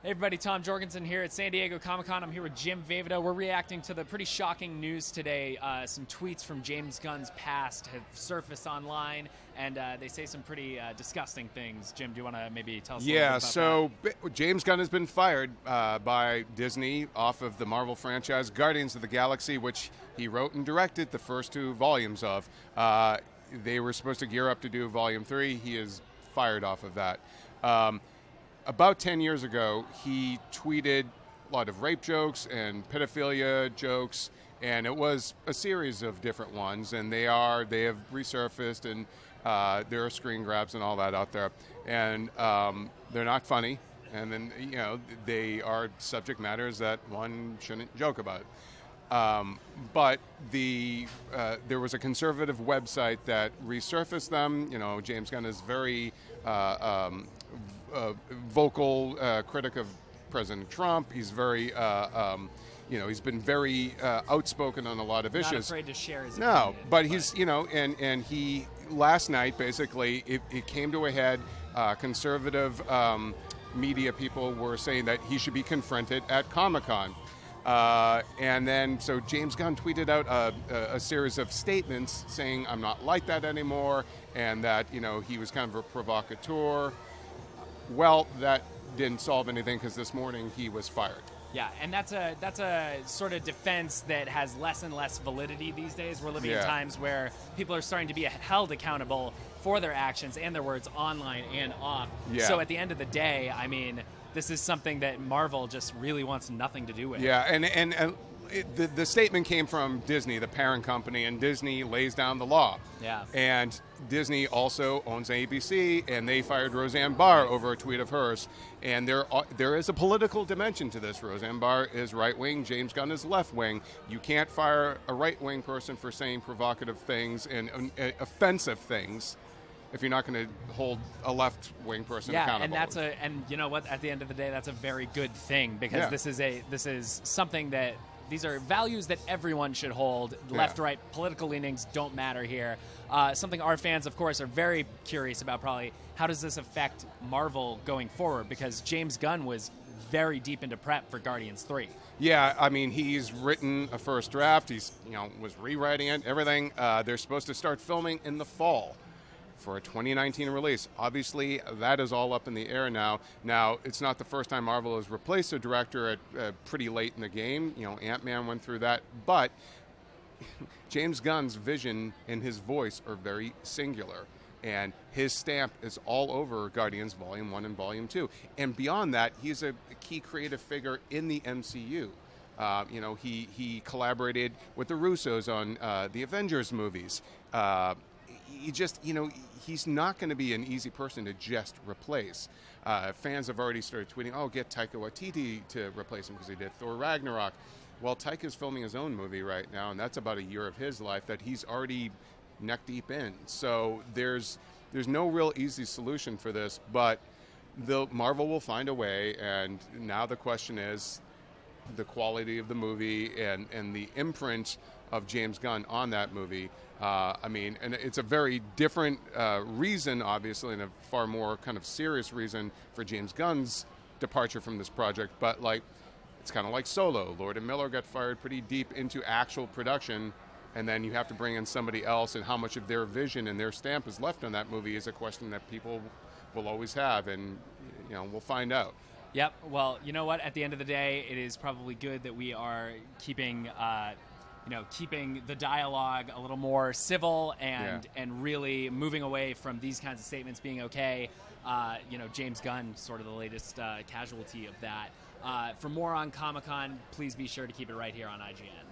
Hey everybody, Tom Jorgensen here at San Diego Comic-Con. I'm here with Jim Vejvoda. We're reacting to the pretty shocking news today. Some tweets from James Gunn's past have surfaced online, and they say some pretty disgusting things. Jim, do you want to maybe tell us a little bit about that? James Gunn has been fired by Disney off of the Marvel franchise Guardians of the Galaxy, which he wrote and directed the first 2 volumes of. They were supposed to gear up to do Volume 3. He is fired off of that. About 10 years ago, he tweeted a lot of rape jokes and pedophilia jokes, and it was a series of different ones, and they have resurfaced, and there are screen grabs and all that out there, and they're not funny, and then they are subject matters that one shouldn't joke about. But there was a conservative website that resurfaced them. James Gunn is very vocal critic of President Trump. He's very, he's been very outspoken on a lot of issues. Not afraid to share his No, opinion, but he's, and he, last night, basically, it came to a head. Conservative media people were saying that he should be confronted at Comic-Con. And then, so James Gunn tweeted out a series of statements saying, I'm not like that anymore, and that, he was kind of a provocateur. Well, that didn't solve anything because this morning he was fired. Yeah, and that's a sort of defense that has less and less validity these days. We're living in times where people are starting to be held accountable for their actions and their words online and off. Yeah. So at the end of the day, I mean, this is something that Marvel just really wants nothing to do with. Yeah, and the statement came from Disney, the parent company, and Disney lays down the law. Yeah. And Disney also owns ABC, and they fired Roseanne Barr over a tweet of hers. And there is a political dimension to this. Roseanne Barr is right-wing, James Gunn is left-wing. You can't fire a right-wing person for saying provocative things and offensive things if you're not going to hold a left-wing person accountable. Yeah, and you know what? At the end of the day, that's a very good thing, because this is something that these are values that everyone should hold. Left, right, political leanings don't matter here. Something our fans, of course, are very curious about, probably, how does this affect Marvel going forward? Because James Gunn was very deep into prep for Guardians 3. Yeah, I mean, he's written a first draft. He's, was rewriting it, everything. They're supposed to start filming in the fall for a 2019 release. Obviously, that is all up in the air now. Now, it's not the first time Marvel has replaced a director at pretty late in the game. Ant-Man went through that. But James Gunn's vision and his voice are very singular. And his stamp is all over Guardians Volume 1 and Volume 2. And beyond that, he's a key creative figure in the MCU. He collaborated with the Russos on the Avengers movies. He just, he's not going to be an easy person to just replace. Fans have already started tweeting, get Taika Waititi to replace him because he did Thor Ragnarok. Well, Taika's filming his own movie right now, and that's about a year of his life that he's already neck deep in. So there's no real easy solution for this, but Marvel will find a way, and now the question is the quality of the movie and the imprint of James Gunn on that movie. And it's a very different reason, obviously, and a far more kind of serious reason for James Gunn's departure from this project. But, it's kind of like Solo. Lord and Miller got fired pretty deep into actual production, and then you have to bring in somebody else, and how much of their vision and their stamp is left on that movie is a question that people will always have, and, we'll find out. Yep. Well, you know what? At the end of the day, it is probably good that we are keeping the dialogue a little more civil and really moving away from these kinds of statements being okay. James Gunn, sort of the latest casualty of that. For more on Comic-Con, please be sure to keep it right here on IGN.